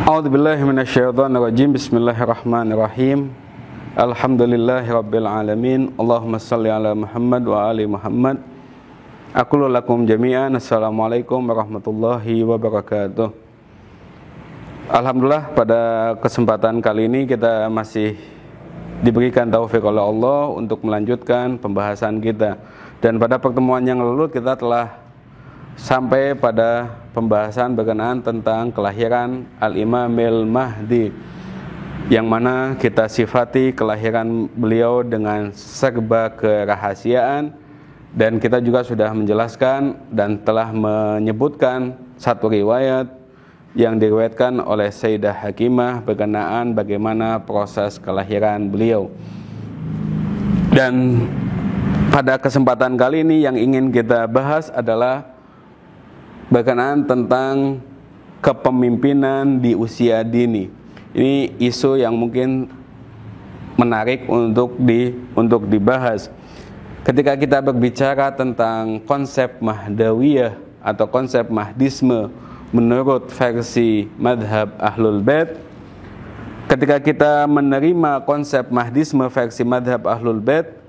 A'udzubillahi minasyaitonirrajim. Bismillahirrahmanirrahim. Alhamdulillahirabbil alamin. Allahumma shalli ala Muhammad wa ali Muhammad. Aqulu lakum jami'an assalamualaikum warahmatullahi wabarakatuh. Alhamdulillah, pada kesempatan kali ini kita masih diberikan taufik oleh Allah untuk melanjutkan pembahasan kita. Dan pada pertemuan yang lalu kita telah sampai pada pembahasan berkenaan tentang kelahiran Al-Imamil Mahdi, yang mana kita sifati kelahiran beliau dengan serba kerahasiaan. Dan kita juga sudah menjelaskan dan telah menyebutkan satu riwayat yang diriwayatkan oleh Sayyidah Hakimah berkenaan bagaimana proses kelahiran beliau. Dan pada kesempatan kali ini yang ingin kita bahas adalah berkenaan tentang kepemimpinan di usia dini. Ini isu yang mungkin menarik untuk dibahas. Ketika kita berbicara tentang konsep Mahdawiyah atau konsep Mahdisme menurut versi madhab Ahlul Bait, ketika kita menerima konsep Mahdisme versi madhab Ahlul Bait,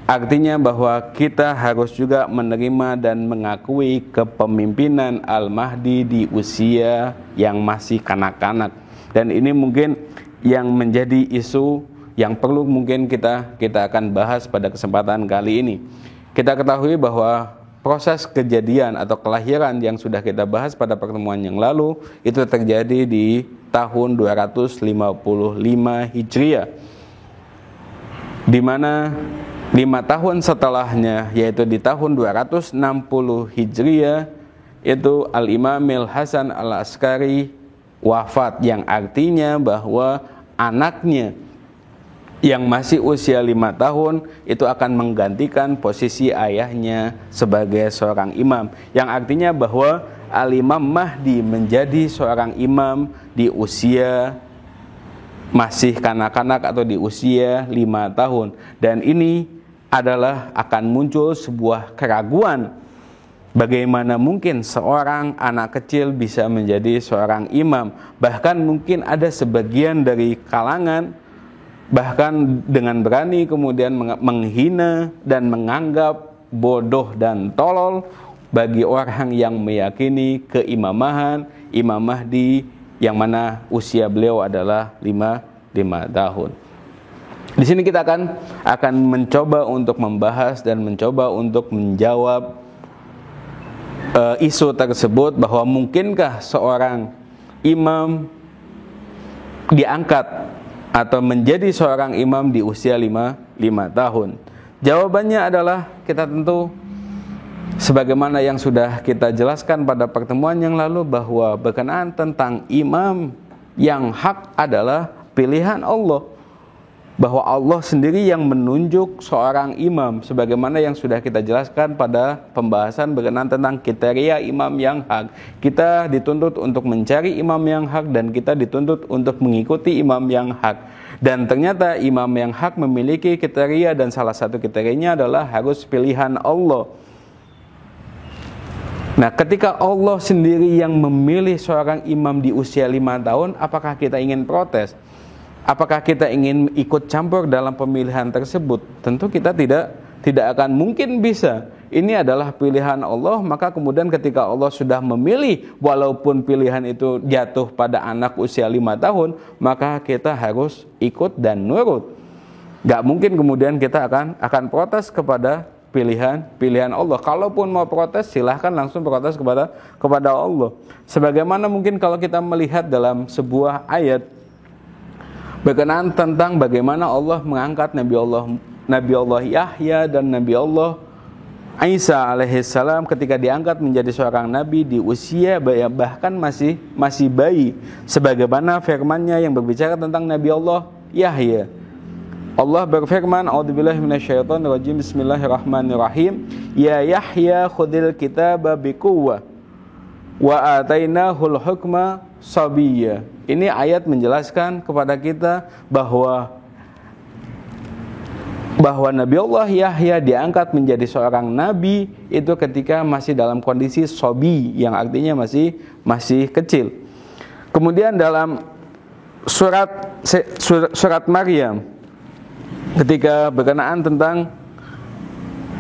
artinya bahwa kita harus juga menerima dan mengakui kepemimpinan Al-Mahdi di usia yang masih kanak-kanak. Dan ini mungkin yang menjadi isu yang perlu mungkin kita akan bahas pada kesempatan kali ini. Kita ketahui bahwa proses kejadian atau kelahiran yang sudah kita bahas pada pertemuan yang lalu itu terjadi di tahun 255 Hijriah, di mana 5 tahun setelahnya, yaitu di tahun 260 Hijriah, itu Al-Imamil Hasan Al-Askari wafat, yang artinya bahwa anaknya yang masih usia 5 tahun itu akan menggantikan posisi ayahnya sebagai seorang imam, yang artinya bahwa Al-Imam Mahdi menjadi seorang imam di usia masih kanak-kanak atau di usia 5 tahun. Dan ini adalah akan muncul sebuah keraguan, bagaimana mungkin seorang anak kecil bisa menjadi seorang imam. Bahkan mungkin ada sebagian dari kalangan bahkan dengan berani kemudian menghina dan menganggap bodoh dan tolol bagi orang yang meyakini keimamahan Imam Mahdi, yang mana usia beliau adalah 5 tahun. Di sini kita akan mencoba untuk membahas dan mencoba untuk menjawab isu tersebut, bahwa mungkinkah seorang imam diangkat atau menjadi seorang imam di usia 5 tahun. Jawabannya adalah kita tentu sebagaimana yang sudah kita jelaskan pada pertemuan yang lalu, bahwa berkenaan tentang imam yang hak adalah pilihan Allah, bahwa Allah sendiri yang menunjuk seorang imam, sebagaimana yang sudah kita jelaskan pada pembahasan berkenaan tentang kriteria imam yang hak. Kita dituntut untuk mencari imam yang hak, dan kita dituntut untuk mengikuti imam yang hak. Dan ternyata imam yang hak memiliki kriteria, dan salah satu kriterianya adalah harus pilihan Allah. Nah, ketika Allah sendiri yang memilih seorang imam di usia 5 tahun, apakah kita ingin protes? Apakah kita ingin ikut campur dalam pemilihan tersebut? Tentu kita tidak akan mungkin bisa. Ini adalah pilihan Allah, maka kemudian ketika Allah sudah memilih, walaupun pilihan itu jatuh pada anak usia 5 tahun, maka kita harus ikut dan nurut. Gak mungkin kemudian kita akan protes kepada pilihan Allah. Kalaupun mau protes, silahkan langsung protes kepada Allah. Sebagaimana mungkin kalau kita melihat dalam sebuah ayat berkenaan tentang bagaimana Allah mengangkat Nabi Allah Yahya dan Nabi Allah Isa alaihissalam ketika diangkat menjadi seorang nabi di usia bahkan masih bayi, sebagaimana firman-Nya yang berbicara tentang Nabi Allah Yahya. Allah berfirman, a'udzubillahi minasyaitonirrajim, bismillahirrahmanirrahim, ya Yahya khudil kitaba biquwwah wa atainahul hukma sabiyya. Ini ayat menjelaskan kepada kita bahwa Nabi Allah Yahya diangkat menjadi seorang nabi itu ketika masih dalam kondisi sobi, yang artinya masih kecil. Kemudian dalam surat Maryam, ketika berkenaan tentang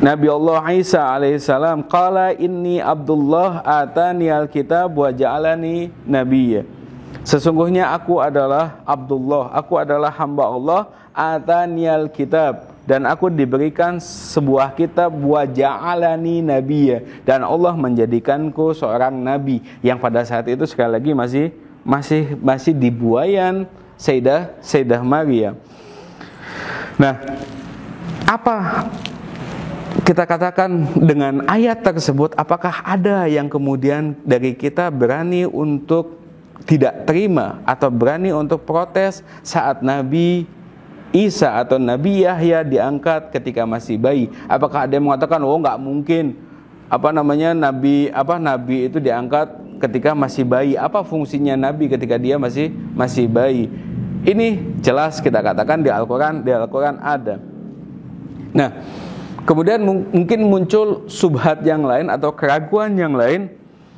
Nabi Allah Isa alaihissalam, qala inni Abdullah atani alkitab wa ja'alani nabiyya. Sesungguhnya aku adalah Abdullah, aku adalah hamba Allah, atani alkitab, dan aku diberikan sebuah kitab, wa ja'alani nabiyya, dan Allah menjadikanku seorang nabi. Yang pada saat itu sekali lagi masih di buayan Sayyidah Maryam. Nah, apa kita katakan dengan ayat tersebut? Apakah ada yang kemudian dari kita berani untuk tidak terima atau berani untuk protes saat Nabi Isa atau Nabi Yahya diangkat ketika masih bayi? Apakah ada yang mengatakan, oh nggak mungkin, Nabi itu diangkat ketika masih bayi? Apa fungsinya Nabi ketika dia masih bayi? Ini jelas kita katakan di Al-Quran ada. Nah, kemudian mungkin muncul subhat yang lain atau keraguan yang lain.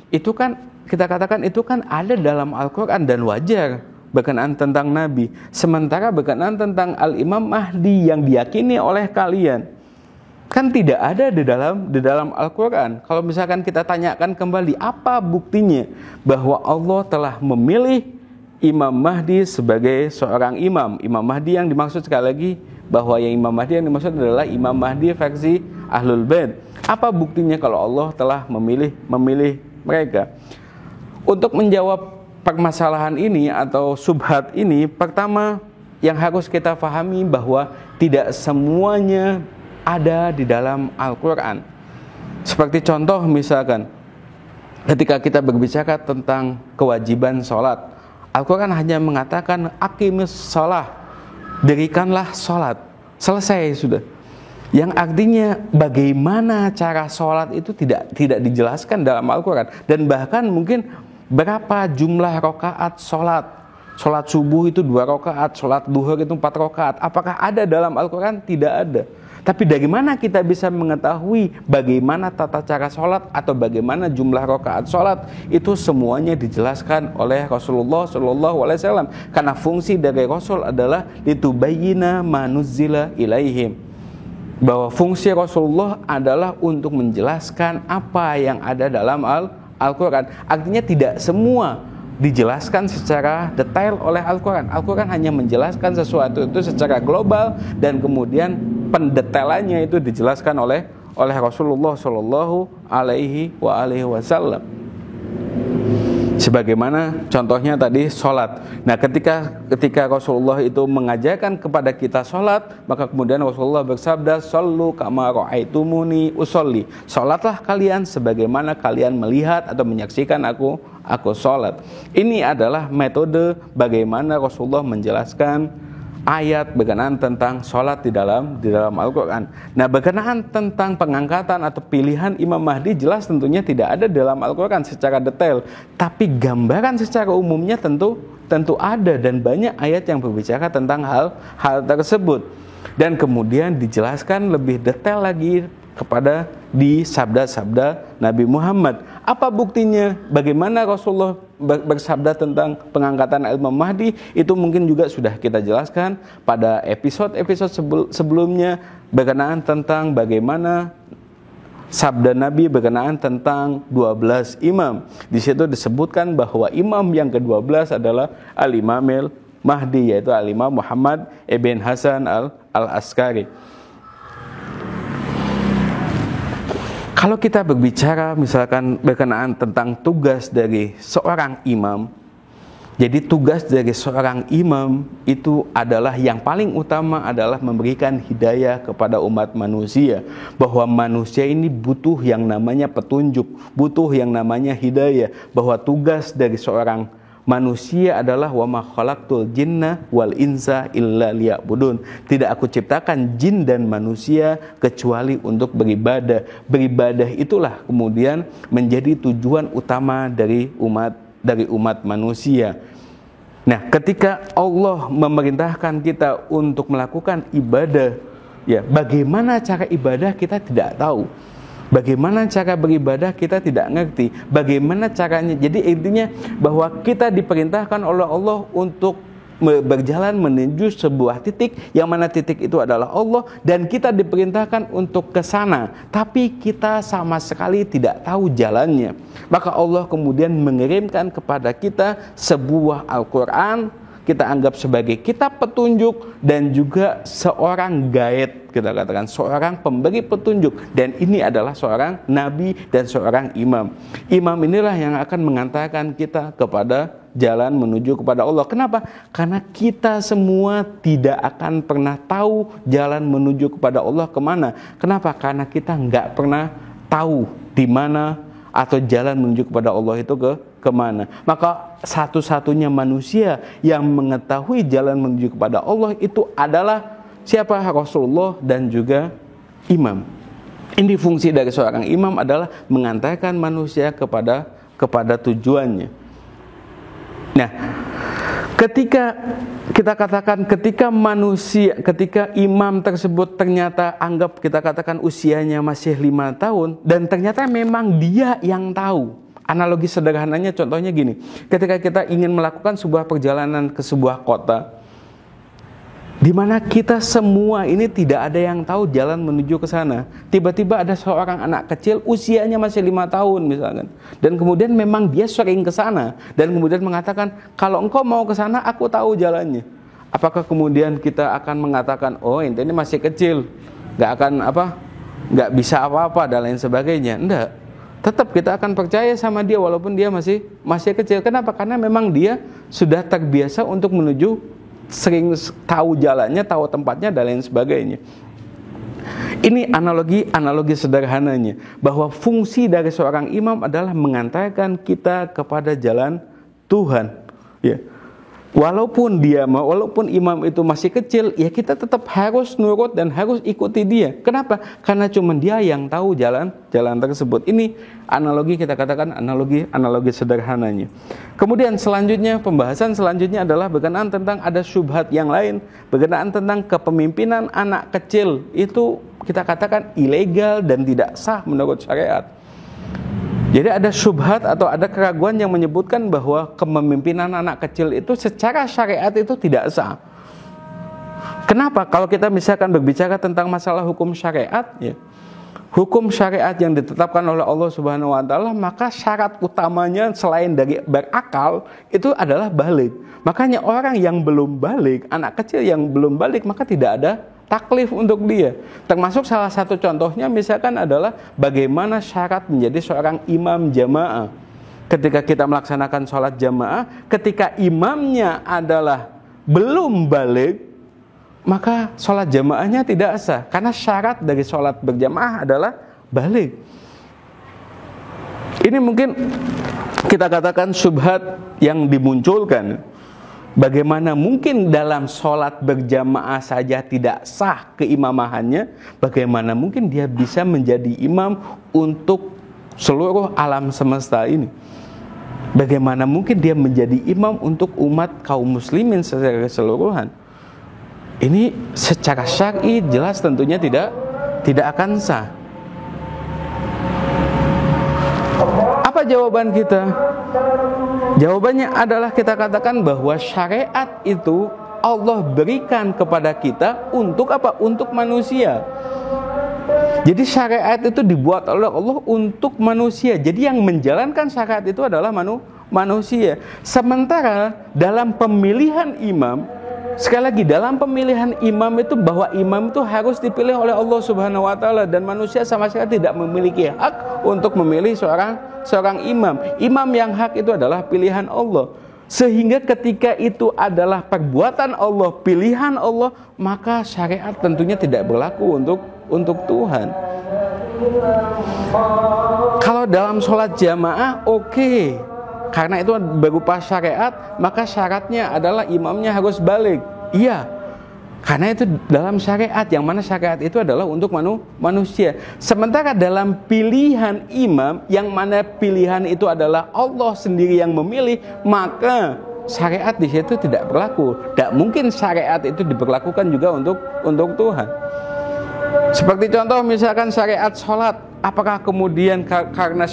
Itu kan kita katakan itu kan ada dalam Al-Quran dan wajar berkenaan tentang Nabi. Sementara berkenaan tentang Al-Imam Mahdi yang diyakini oleh kalian kan tidak ada di dalam Al-Quran. Kalau misalkan kita tanyakan kembali, apa buktinya bahwa Allah telah memilih Imam Mahdi sebagai seorang imam? Imam Mahdi yang dimaksud sekali lagi, bahwa yang Imam Mahdi yang dimaksud adalah Imam Mahdi versi Ahlul Bait. Apa buktinya kalau Allah telah memilih mereka? Untuk menjawab permasalahan ini atau subhat ini, pertama yang harus kita pahami bahwa tidak semuanya ada di dalam Al-Quran. Seperti contoh misalkan, ketika kita berbicara tentang kewajiban sholat, Al-Quran hanya mengatakan aqimis sholah, dirikanlah sholat, selesai sudah. Yang artinya bagaimana cara sholat itu tidak dijelaskan dalam Al-Quran. Dan bahkan mungkin berapa jumlah rakaat sholat subuh itu 2 rakaat, sholat duhur itu 4 rakaat. Apakah ada dalam Al-Quran? Tidak ada. Tapi dari mana kita bisa mengetahui bagaimana tata cara sholat atau bagaimana jumlah rakaat sholat? Itu semuanya dijelaskan oleh Rasulullah SAW. Karena fungsi dari Rasul adalah litubayyina ma nuzzila ilaihim. Bahwa fungsi Rasulullah adalah untuk menjelaskan apa yang ada dalam Al-Quran. Artinya tidak semua dijelaskan secara detail oleh Al-Quran. Al-Quran hanya menjelaskan sesuatu itu secara global, dan kemudian pendetailannya itu dijelaskan oleh Rasulullah Shallallahu Alaihi Wasallam. Sebagaimana contohnya tadi sholat. Nah, ketika Rasulullah itu mengajarkan kepada kita sholat, maka kemudian Rasulullah bersabda, "Shollu kama ra'aitumuni usolli." Sholatlah kalian sebagaimana kalian melihat atau menyaksikan aku sholat. Ini adalah metode bagaimana Rasulullah menjelaskan ayat berkenaan tentang sholat di dalam Al-Quran. Nah, berkenaan tentang pengangkatan atau pilihan Imam Mahdi, jelas tentunya tidak ada dalam Al-Quran secara detail. Tapi gambaran secara umumnya tentu ada, dan banyak ayat yang berbicara tentang hal tersebut. Dan kemudian dijelaskan lebih detail lagi kepada di sabda-sabda Nabi Muhammad. Apa buktinya? Bagaimana Rasulullah bersabda tentang pengangkatan Imam Mahdi? Itu mungkin juga sudah kita jelaskan pada episode sebelumnya berkenaan tentang bagaimana sabda Nabi berkenaan tentang 12 imam. Di situ disebutkan bahwa imam yang ke-12 adalah Al-Imamil Mahdi, yaitu Al-Imam Muhammad ibn Hasan al-Askari. Kalau kita berbicara misalkan berkenaan tentang tugas dari seorang imam, jadi tugas dari seorang imam itu adalah yang paling utama adalah memberikan hidayah kepada umat manusia. Bahwa manusia ini butuh yang namanya petunjuk, butuh yang namanya hidayah. Bahwa tugas dari seorang manusia adalah wa ma khalaqtul jinna wal insa illa liya'budun. Tidak aku ciptakan jin dan manusia kecuali untuk beribadah. Beribadah itulah kemudian menjadi tujuan utama dari umat manusia. Nah, ketika Allah memerintahkan kita untuk melakukan ibadah, ya, bagaimana cara ibadah kita tidak tahu. Bagaimana cara beribadah kita tidak ngerti. Bagaimana caranya? Jadi intinya bahwa kita diperintahkan oleh Allah untuk berjalan menuju sebuah titik, yang mana titik itu adalah Allah, dan kita diperintahkan untuk ke sana, tapi kita sama sekali tidak tahu jalannya. Maka Allah kemudian mengirimkan kepada kita sebuah Al-Quran, kita anggap sebagai kitab petunjuk, dan juga seorang guide, kita katakan seorang pemberi petunjuk, dan ini adalah seorang nabi dan seorang imam. Imam inilah yang akan mengantarkan kita kepada jalan menuju kepada Allah. Kenapa? Karena kita semua tidak akan pernah tahu jalan menuju kepada Allah kemana. Kenapa? Karena kita nggak pernah tahu di mana atau jalan menuju kepada Allah itu kemana. Maka satu-satunya manusia yang mengetahui jalan menuju kepada Allah itu adalah siapa? Rasulullah dan juga imam. Ini fungsi dari seorang imam adalah mengantarkan manusia kepada tujuannya. Nah, ketika kita katakan ketika imam tersebut ternyata anggap kita katakan usianya masih 5 tahun dan ternyata memang dia yang tahu. Analogi sederhananya contohnya gini, ketika kita ingin melakukan sebuah perjalanan ke sebuah kota, di mana kita semua ini tidak ada yang tahu jalan menuju ke sana. Tiba-tiba ada seorang anak kecil usianya masih 5 tahun misalkan, dan kemudian memang dia sering ke sana dan kemudian mengatakan, kalau engkau mau ke sana aku tahu jalannya. Apakah kemudian kita akan mengatakan, oh ini masih kecil, nggak bisa apa-apa dan lain sebagainya? Enggak. Tetap kita akan percaya sama dia walaupun dia masih kecil. Kenapa? Karena memang dia sudah terbiasa untuk menuju, sering tahu jalannya, tahu tempatnya dan lain sebagainya. Ini analogi sederhananya, bahwa fungsi dari seorang imam adalah mengantarkan kita kepada jalan Tuhan. Ya. Walaupun imam itu masih kecil, ya kita tetap harus nurut dan harus ikuti dia. Kenapa? Karena cuma dia yang tahu jalan tersebut. Ini analogi, kita katakan analogi sederhananya. Kemudian pembahasan selanjutnya adalah berkenaan tentang ada syubhat yang lain, berkenaan tentang kepemimpinan anak kecil. Itu kita katakan ilegal dan tidak sah menurut syariat. Jadi ada syubhat atau ada keraguan yang menyebutkan bahwa kepemimpinan anak kecil itu secara syariat itu tidak sah. Kenapa? Kalau kita misalkan berbicara tentang masalah hukum syariat, ya, hukum syariat yang ditetapkan oleh Allah Subhanahu wa taala, maka syarat utamanya selain dari berakal itu adalah baligh. Makanya orang yang belum baligh, anak kecil yang belum baligh, maka tidak ada taklif untuk dia. Termasuk salah satu contohnya misalkan adalah bagaimana syarat menjadi seorang imam jamaah. Ketika kita melaksanakan sholat jamaah, ketika imamnya adalah belum baligh, maka sholat jamaahnya tidak sah. Karena syarat dari sholat berjamaah adalah baligh. Ini mungkin kita katakan syubhat yang dimunculkan. Bagaimana mungkin dalam sholat berjamaah saja tidak sah keimamahannya, bagaimana mungkin dia bisa menjadi imam untuk seluruh alam semesta ini? Bagaimana mungkin dia menjadi imam untuk umat kaum muslimin secara keseluruhan? Ini secara syar'i jelas tentunya tidak akan sah. Apa jawaban kita? Jawabannya adalah kita katakan bahwa syariat itu Allah berikan kepada kita untuk apa? Untuk manusia. Jadi syariat itu dibuat oleh Allah untuk manusia. Jadi yang menjalankan syariat itu adalah manusia. Sementara dalam pemilihan imam, sekali lagi dalam pemilihan imam itu, bahwa imam itu harus dipilih oleh Allah Subhanahu wa taala, dan manusia sama sekali tidak memiliki hak untuk memilih seorang imam. Imam yang hak itu adalah pilihan Allah. Sehingga ketika itu adalah perbuatan Allah, pilihan Allah, maka syariat tentunya tidak berlaku untuk Tuhan. Kalau dalam sholat jamaah oke. Karena itu berupa syariat, maka syaratnya adalah imamnya harus baligh. Iya, karena itu dalam syariat, yang mana syariat itu adalah untuk manusia. Sementara dalam pilihan imam, yang mana pilihan itu adalah Allah sendiri yang memilih, maka syariat di situ tidak berlaku. Tidak mungkin syariat itu diberlakukan juga untuk Tuhan. Seperti contoh misalkan syariat sholat, Apakah kemudian karena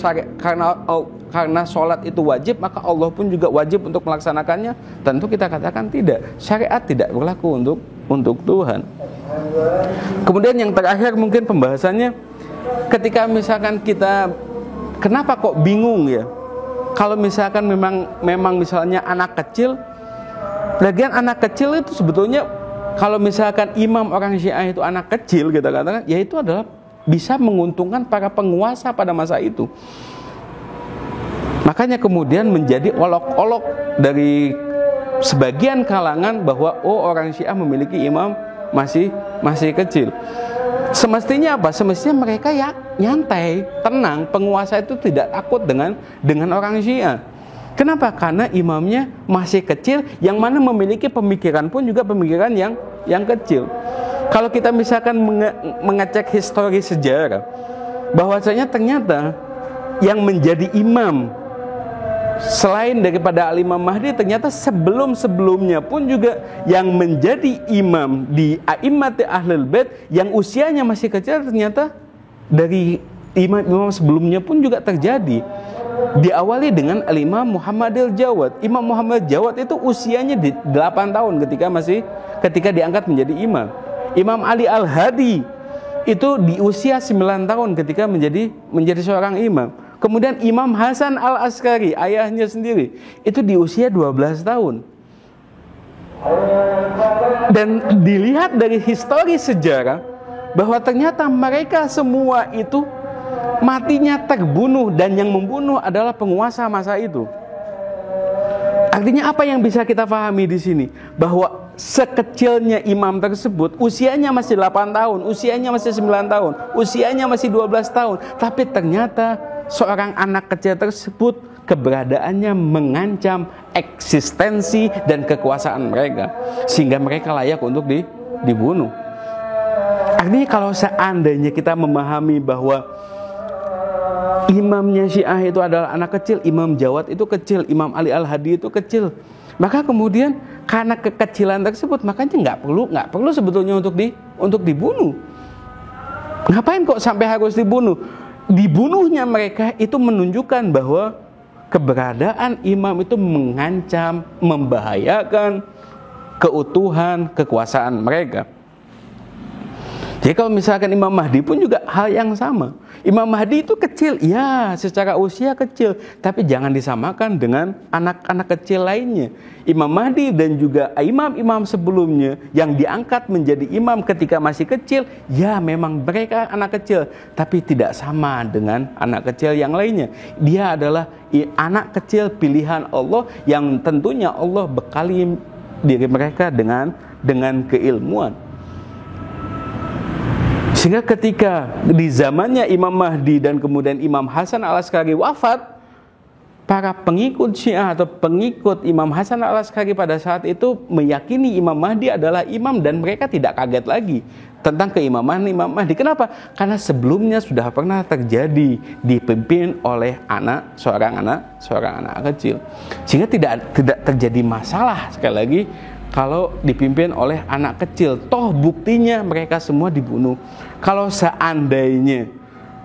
sholat itu wajib maka Allah pun juga wajib untuk melaksanakannya? Tentu kita katakan tidak. Syariat tidak berlaku untuk Tuhan. Kemudian yang terakhir mungkin pembahasannya, ketika misalkan kita kenapa kok bingung ya? Kalau misalkan memang misalnya anak kecil, lagian anak kecil itu sebetulnya kalau misalkan imam orang Syiah itu anak kecil kita katakan, ya itu adalah bisa menguntungkan para penguasa pada masa itu. Makanya kemudian menjadi olok-olok dari sebagian kalangan bahwa orang Syiah memiliki imam masih kecil. Semestinya apa? Semestinya mereka ya nyantai, tenang. Penguasa itu tidak takut dengan orang Syiah. Kenapa? Karena imamnya masih kecil, yang mana memiliki pemikiran pun juga pemikiran yang kecil. Kalau kita misalkan mengecek histori sejarah, bahwasanya ternyata yang menjadi imam selain daripada Al-Imam Mahdi, ternyata sebelumnya pun juga yang menjadi imam di A'immati Ahlul Bait yang usianya masih kecil, ternyata dari imam-imam sebelumnya pun juga terjadi. Diawali dengan Al-Imam Muhammad al-Jawad. Imam Muhammad al-Jawad itu usianya 8 tahun ketika diangkat menjadi imam. Imam Ali al-Hadi itu di usia 9 tahun ketika menjadi seorang imam. Kemudian Imam Hasan al-Askari, ayahnya sendiri, itu di usia 12 tahun. Dan dilihat dari histori sejarah bahwa ternyata mereka semua itu matinya terbunuh, dan yang membunuh adalah penguasa masa itu. Artinya apa yang bisa kita pahami di sini? Bahwa sekecilnya imam tersebut, usianya masih 8 tahun, usianya masih 9 tahun, usianya masih 12 tahun, tapi ternyata seorang anak kecil tersebut keberadaannya mengancam eksistensi dan kekuasaan mereka, sehingga mereka layak untuk dibunuh. Artinya kalau seandainya kita memahami bahwa imamnya Syiah itu adalah anak kecil, Imam Jawad itu kecil, Imam Ali al-Hadi itu kecil, maka kemudian karena kekecilan tersebut, makanya nggak perlu sebetulnya untuk dibunuh. Ngapain kok sampai harus dibunuh? Dibunuhnya mereka itu menunjukkan bahwa keberadaan imam itu mengancam, membahayakan keutuhan kekuasaan mereka. Jadi kalau misalkan Imam Mahdi pun juga hal yang sama. Imam Mahdi itu kecil, ya secara usia kecil, tapi jangan disamakan dengan anak-anak kecil lainnya. Imam Mahdi dan juga imam-imam sebelumnya yang diangkat menjadi imam ketika masih kecil, ya memang mereka anak kecil, tapi tidak sama dengan anak kecil yang lainnya. Dia adalah anak kecil pilihan Allah yang tentunya Allah bekali diri mereka dengan keilmuan. Sehingga ketika di zamannya Imam Mahdi dan kemudian Imam Hasan al-Askari wafat, para pengikut Syiah atau pengikut Imam Hasan al-Askari pada saat itu meyakini Imam Mahdi adalah imam, dan mereka tidak kaget lagi tentang keimaman Imam Mahdi. Kenapa? Karena sebelumnya sudah pernah terjadi dipimpin oleh seorang anak kecil. Sehingga tidak terjadi masalah sekali lagi kalau dipimpin oleh anak kecil. Toh buktinya mereka semua dibunuh. Kalau seandainya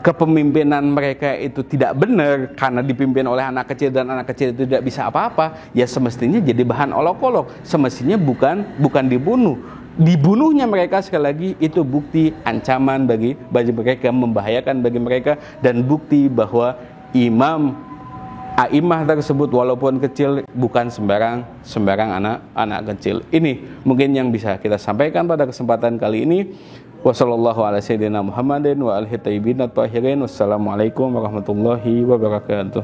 kepemimpinan mereka itu tidak benar karena dipimpin oleh anak kecil dan anak kecil itu tidak bisa apa-apa, ya semestinya jadi bahan olok-olok. Semestinya bukan dibunuh. Dibunuhnya mereka sekali lagi itu bukti ancaman bagi mereka, membahayakan bagi mereka, dan bukti bahwa A'imah tersebut walaupun kecil bukan sembarang anak kecil. Ini mungkin yang bisa kita sampaikan pada kesempatan kali ini. Wassallallahu ala sayyidina Muhammadin wa alihi thayyibin at-tahirin. Wassalamualaikum warahmatullahi wabarakatuh.